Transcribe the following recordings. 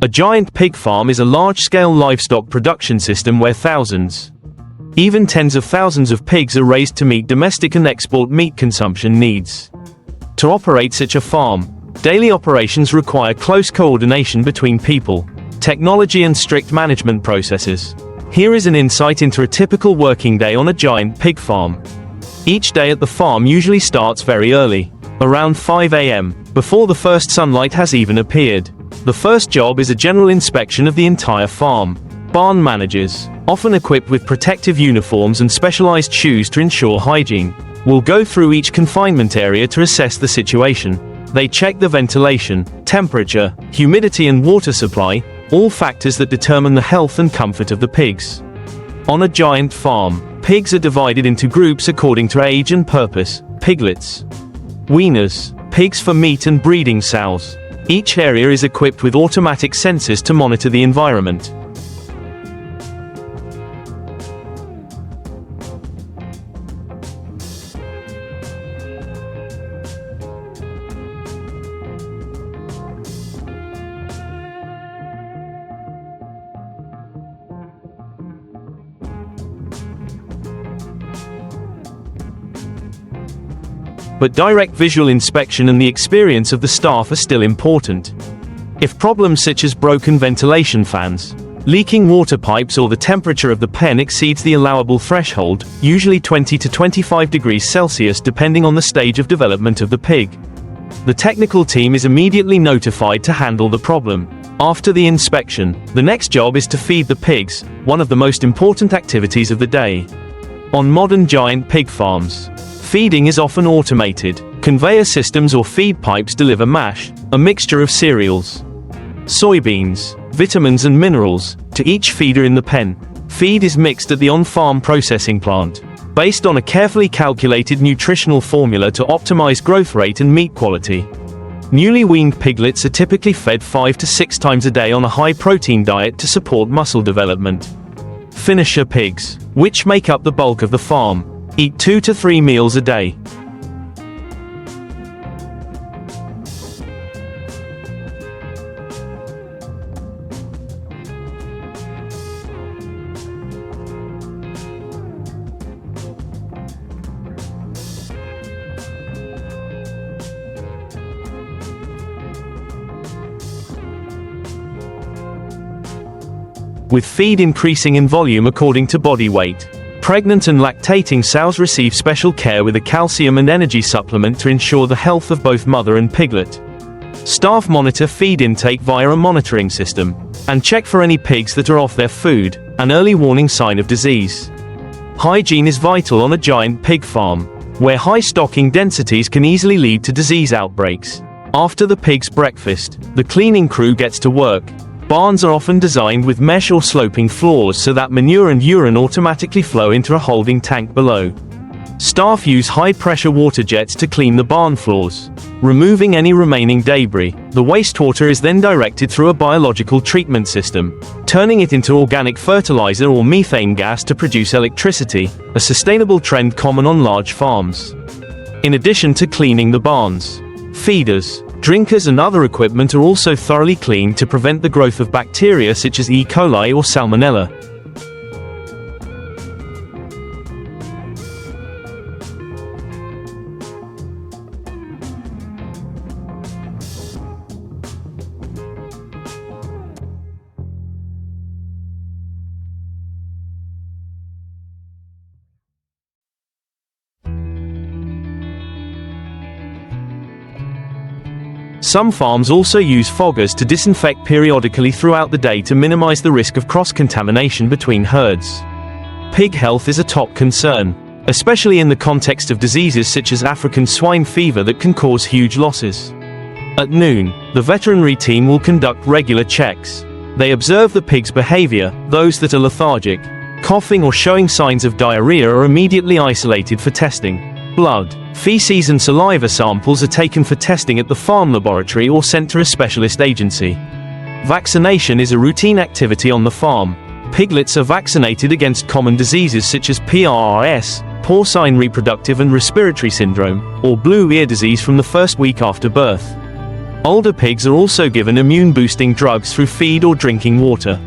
A giant pig farm is a large-scale livestock production system where thousands, even tens of thousands of pigs are raised to meet domestic and export meat consumption needs. To operate such a farm, daily operations require close coordination between people, technology and strict management processes. Here is an insight into a typical working day on a giant pig farm. Each day at the farm usually starts very early, around 5 a.m., before the first sunlight has even appeared. The first job is a general inspection of the entire farm. Barn managers, often equipped with protective uniforms and specialized shoes to ensure hygiene, will go through each confinement area to assess the situation. They check the ventilation, temperature, humidity and water supply, all factors that determine the health and comfort of the pigs. On a giant farm, pigs are divided into groups according to age and purpose: piglets, weaners, pigs for meat and breeding sows. Each area is equipped with automatic sensors to monitor the environment. But direct visual inspection and the experience of the staff are still important. If problems such as broken ventilation fans, leaking water pipes or the temperature of the pen exceeds the allowable threshold, usually 20 to 25 degrees Celsius depending on the stage of development of the pig, the technical team is immediately notified to handle the problem. After the inspection, the next job is to feed the pigs, one of the most important activities of the day. On modern giant pig farms, feeding is often automated. Conveyor systems or feed pipes deliver mash, a mixture of cereals, soybeans, vitamins and minerals, to each feeder in the pen. Feed is mixed at the on-farm processing plant, based on a carefully calculated nutritional formula to optimize growth rate and meat quality. Newly weaned piglets are typically fed 5 to 6 times a day on a high-protein diet to support muscle development. Finisher pigs, which make up the bulk of the farm, eat 2 to 3 meals a day. With feed increasing in volume according to body weight, pregnant and lactating sows receive special care with a calcium and energy supplement to ensure the health of both mother and piglet. Staff monitor feed intake via a monitoring system, and check for any pigs that are off their food, an early warning sign of disease. Hygiene is vital on a giant pig farm, where high stocking densities can easily lead to disease outbreaks. After the pig's breakfast, the cleaning crew gets to work. Barns are often designed with mesh or sloping floors so that manure and urine automatically flow into a holding tank below. Staff use high-pressure water jets to clean the barn floors, removing any remaining debris. The wastewater is then directed through a biological treatment system, turning it into organic fertilizer or methane gas to produce electricity, a sustainable trend common on large farms. In addition to cleaning the barns, feeders, drinkers and other equipment are also thoroughly cleaned to prevent the growth of bacteria such as E. coli or Salmonella. Some farms also use foggers to disinfect periodically throughout the day to minimize the risk of cross-contamination between herds. Pig health is a top concern, especially in the context of diseases such as African swine fever that can cause huge losses. At noon, the veterinary team will conduct regular checks. They observe the pig's behavior. Those that are lethargic, coughing or showing signs of diarrhea are immediately isolated for testing. Blood, feces and saliva samples are taken for testing at the farm laboratory or sent to a specialist agency. Vaccination is a routine activity on the farm. Piglets are vaccinated against common diseases such as PRRS, porcine reproductive and respiratory syndrome, or blue ear disease from the first week after birth. Older pigs are also given immune-boosting drugs through feed or drinking water.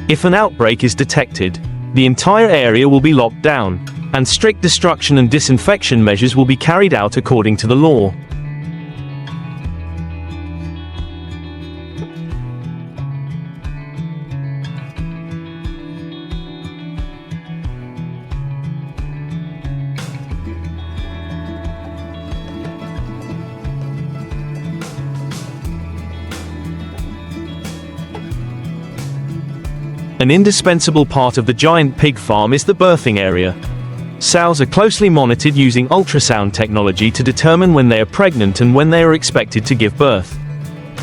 If an outbreak is detected, the entire area will be locked down, and strict destruction and disinfection measures will be carried out according to the law. An indispensable part of the giant pig farm is the birthing area. Sows are closely monitored using ultrasound technology to determine when they are pregnant and when they are expected to give birth.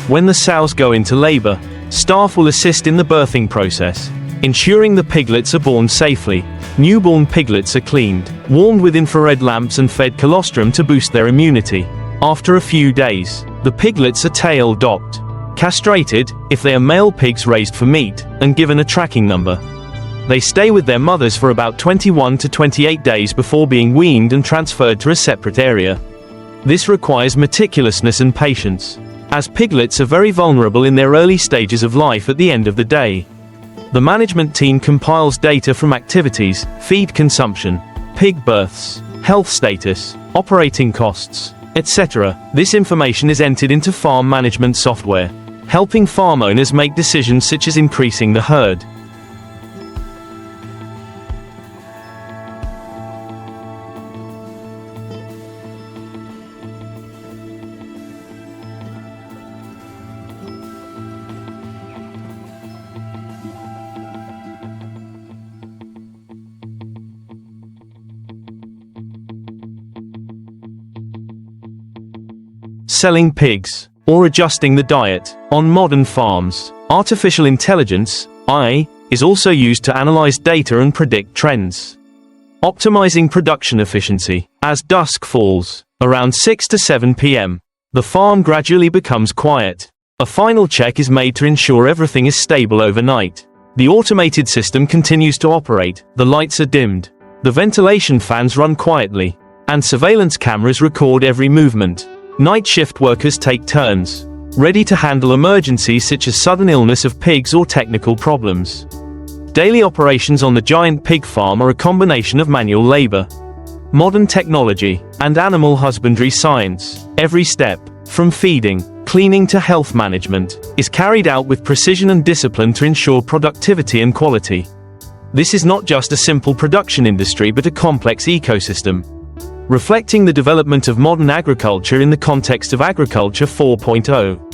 When the sows go into labor, staff will assist in the birthing process, ensuring the piglets are born safely. Newborn piglets are cleaned, warmed with infrared lamps and fed colostrum to boost their immunity. After a few days, the piglets are tail docked, castrated, if they are male pigs raised for meat, and given a tracking number. They stay with their mothers for about 21 to 28 days before being weaned and transferred to a separate area. This requires meticulousness and patience, as piglets are very vulnerable in their early stages of life at the end of the day. The management team compiles data from activities, feed consumption, pig births, health status, operating costs, etc. This information is entered into farm management software, helping farm owners make decisions such as increasing the herd. Selling pigs, or adjusting the diet. On modern farms, artificial intelligence, AI, is also used to analyze data and predict trends, optimizing production efficiency. As dusk falls, around 6 to 7 p.m., the farm gradually becomes quiet. A final check is made to ensure everything is stable overnight. The automated system continues to operate, the lights are dimmed, the ventilation fans run quietly, and surveillance cameras record every movement. Night shift workers take turns, ready to handle emergencies such as sudden illness of pigs or technical problems. Daily operations on the giant pig farm are a combination of manual labor, modern technology, and animal husbandry science. Every step, from feeding, cleaning to health management, is carried out with precision and discipline to ensure productivity and quality. This is not just a simple production industry but a complex ecosystem, reflecting the development of modern agriculture in the context of Agriculture 4.0.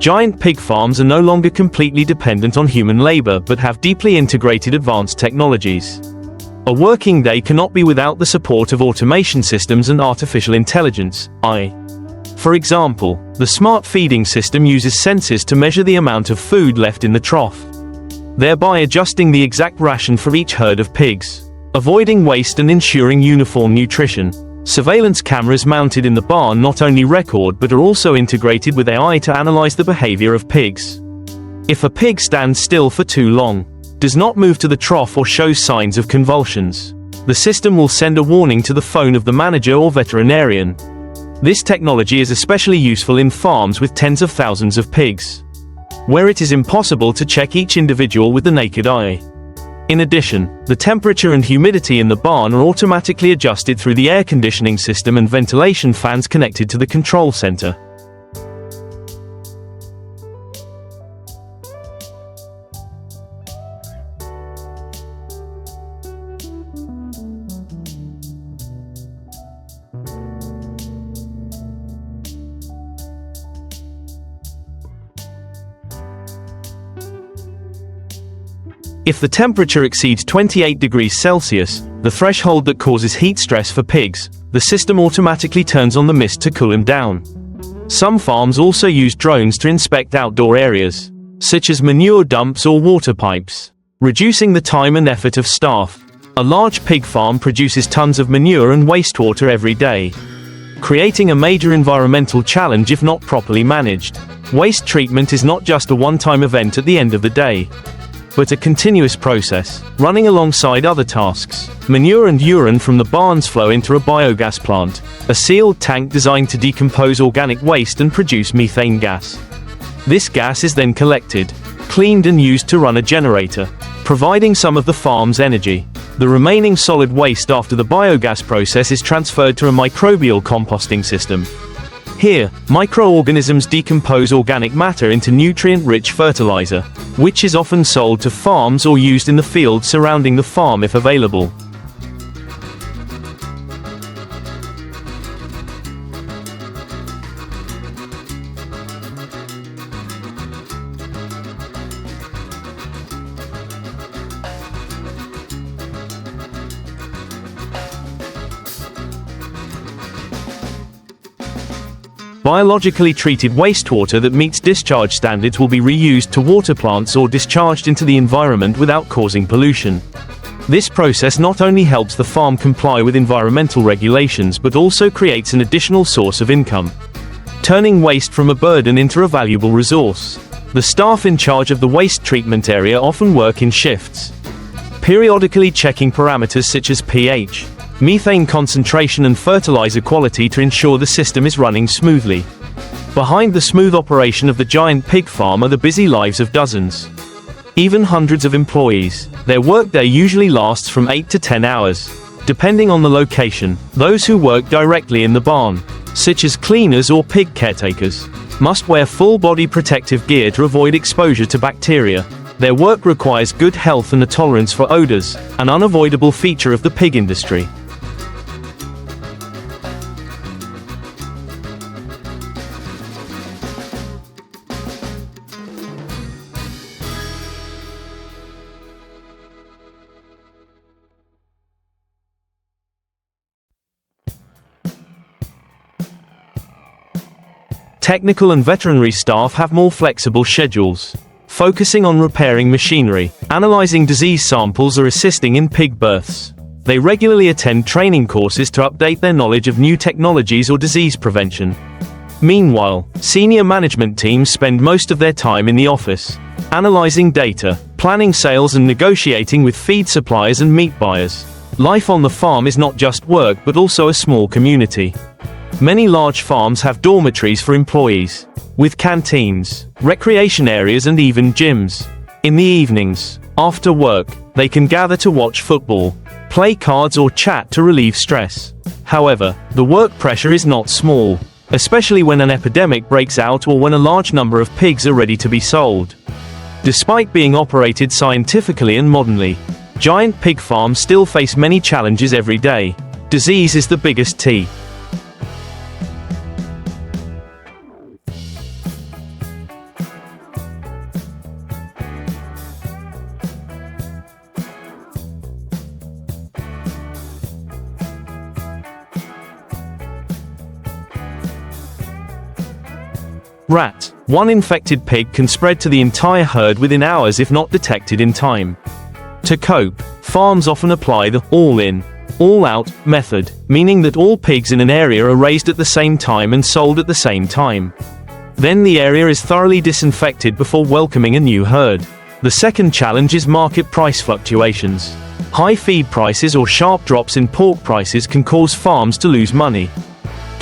Giant pig farms are no longer completely dependent on human labor but have deeply integrated advanced technologies. A working day cannot be without the support of automation systems and artificial intelligence, AI. For example, the smart feeding system uses sensors to measure the amount of food left in the trough, thereby adjusting the exact ration for each herd of pigs, avoiding waste and ensuring uniform nutrition. Surveillance cameras mounted in the barn not only record but are also integrated with AI to analyze the behavior of pigs. If a pig stands still for too long, does not move to the trough or shows signs of convulsions, the system will send a warning to the phone of the manager or veterinarian. This technology is especially useful in farms with tens of thousands of pigs, where it is impossible to check each individual with the naked eye. In addition, the temperature and humidity in the barn are automatically adjusted through the air conditioning system and ventilation fans connected to the control center. If the temperature exceeds 28 degrees Celsius, the threshold that causes heat stress for pigs, the system automatically turns on the mist to cool them down. Some farms also use drones to inspect outdoor areas, such as manure dumps or water pipes, reducing the time and effort of staff. A large pig farm produces tons of manure and wastewater every day, creating a major environmental challenge if not properly managed. Waste treatment is not just a one-time event at the end of the day, but a continuous process, running alongside other tasks. Manure and urine from the barns flow into a biogas plant, a sealed tank designed to decompose organic waste and produce methane gas. This gas is then collected, cleaned and used to run a generator, providing some of the farm's energy. The remaining solid waste after the biogas process is transferred to a microbial composting system. Here, microorganisms decompose organic matter into nutrient-rich fertilizer, which is often sold to farms or used in the fields surrounding the farm if available. Biologically treated wastewater that meets discharge standards will be reused to water plants or discharged into the environment without causing pollution. This process not only helps the farm comply with environmental regulations but also creates an additional source of income, turning waste from a burden into a valuable resource. The staff in charge of the waste treatment area often work in shifts, periodically checking parameters such as pH, methane concentration and fertilizer quality to ensure the system is running smoothly. Behind the smooth operation of the giant pig farm are the busy lives of dozens, even hundreds of employees. Their workday usually lasts from 8 to 10 hours, depending on the location. Those who work directly in the barn, such as cleaners or pig caretakers, must wear full-body protective gear to avoid exposure to bacteria. Their work requires good health and a tolerance for odors, an unavoidable feature of the pig industry. Technical and veterinary staff have more flexible schedules, focusing on repairing machinery, analyzing disease samples or assisting in pig births. They regularly attend training courses to update their knowledge of new technologies or disease prevention. Meanwhile, senior management teams spend most of their time in the office, analyzing data, planning sales and negotiating with feed suppliers and meat buyers. Life on the farm is not just work but also a small community. Many large farms have dormitories for employees, with canteens, recreation areas and even gyms. In the evenings, after work, they can gather to watch football, play cards or chat to relieve stress. However, the work pressure is not small, especially when an epidemic breaks out or when a large number of pigs are ready to be sold. Despite being operated scientifically and modernly, giant pig farms still face many challenges every day. Disease is the biggest T. Rat. One infected pig can spread to the entire herd within hours if not detected in time. To cope, farms often apply the all-in, all-out method, meaning that all pigs in an area are raised at the same time and sold at the same time. Then the area is thoroughly disinfected before welcoming a new herd. The second challenge is market price fluctuations. High feed prices or sharp drops in pork prices can cause farms to lose money.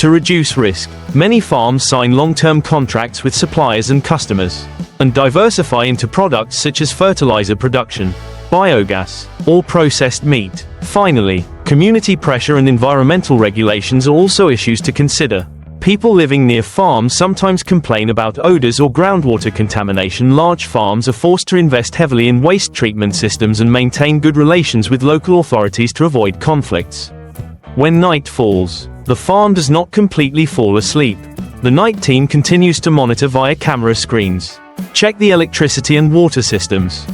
To reduce risk, many farms sign long-term contracts with suppliers and customers, and diversify into products such as fertilizer production, biogas, or processed meat. Finally, community pressure and environmental regulations are also issues to consider. People living near farms sometimes complain about odors or groundwater contamination. Large farms are forced to invest heavily in waste treatment systems and maintain good relations with local authorities to avoid conflicts. When night falls, the farm does not completely fall asleep. The night team continues to monitor via camera screens, check the electricity and water systems,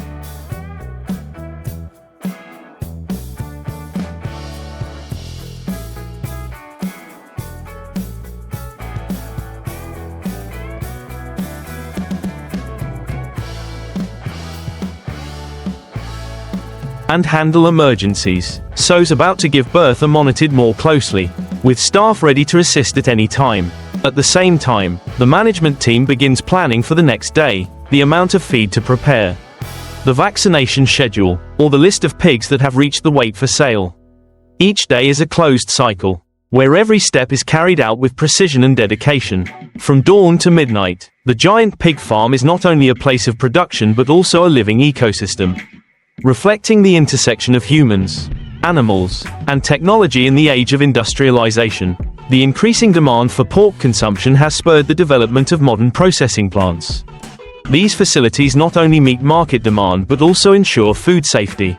and handle emergencies. Sows about to give birth are monitored more closely, with staff ready to assist at any time. At the same time, the management team begins planning for the next day, the amount of feed to prepare, the vaccination schedule, or the list of pigs that have reached the weight for sale. Each day is a closed cycle, where every step is carried out with precision and dedication. From dawn to midnight, the giant pig farm is not only a place of production but also a living ecosystem, reflecting the intersection of humans, animals, and technology in the age of industrialization. The increasing demand for pork consumption has spurred the development of modern processing plants. These facilities not only meet market demand but also ensure food safety,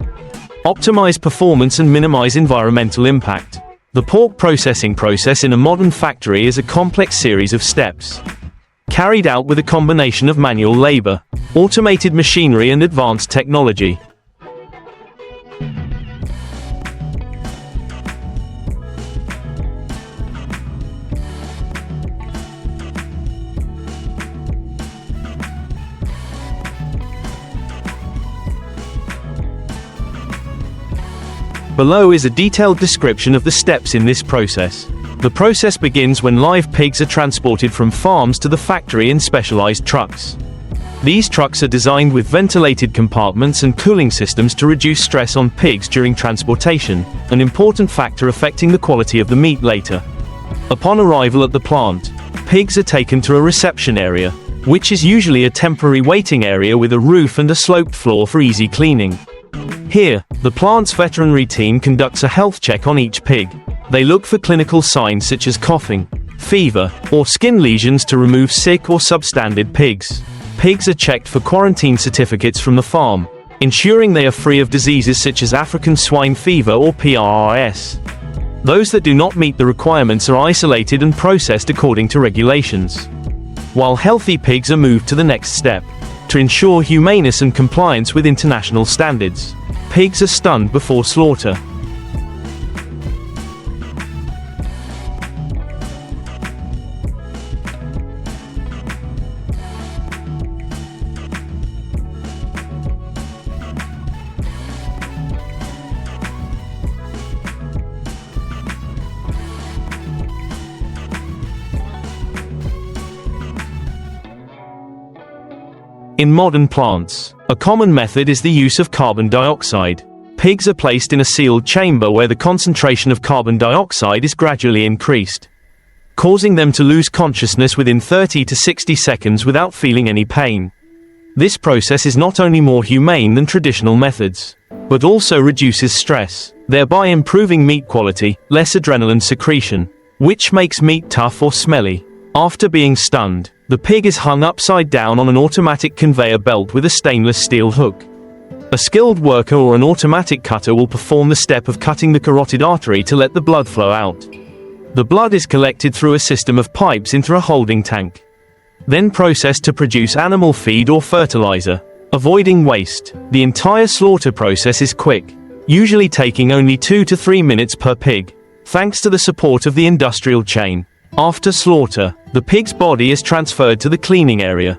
optimize performance and minimize environmental impact. The pork processing process in a modern factory is a complex series of steps, carried out with a combination of manual labor, automated machinery and advanced technology. Below is a detailed description of the steps in this process. The process begins when live pigs are transported from farms to the factory in specialized trucks. These trucks are designed with ventilated compartments and cooling systems to reduce stress on pigs during transportation, an important factor affecting the quality of the meat later. Upon arrival at the plant, pigs are taken to a reception area, which is usually a temporary waiting area with a roof and a sloped floor for easy cleaning. Here, the plant's veterinary team conducts a health check on each pig. They look for clinical signs such as coughing, fever, or skin lesions to remove sick or substandard pigs. Pigs are checked for quarantine certificates from the farm, ensuring they are free of diseases such as African swine fever or PRRS. Those that do not meet the requirements are isolated and processed according to regulations, while healthy pigs are moved to the next step. To ensure humaneness and compliance with international standards, pigs are stunned before slaughter. In modern plants, a common method is the use of carbon dioxide. Pigs are placed in a sealed chamber where the concentration of carbon dioxide is gradually increased, causing them to lose consciousness within 30 to 60 seconds without feeling any pain. This process is not only more humane than traditional methods, but also reduces stress, thereby improving meat quality, less adrenaline secretion, which makes meat tough or smelly. After being stunned, the pig is hung upside down on an automatic conveyor belt with a stainless steel hook. A skilled worker or an automatic cutter will perform the step of cutting the carotid artery to let the blood flow out. The blood is collected through a system of pipes into a holding tank, then processed to produce animal feed or fertilizer, avoiding waste. The entire slaughter process is quick, usually taking only 2 to 3 minutes per pig, thanks to the support of the industrial chain. After slaughter, the pig's body is transferred to the cleaning area,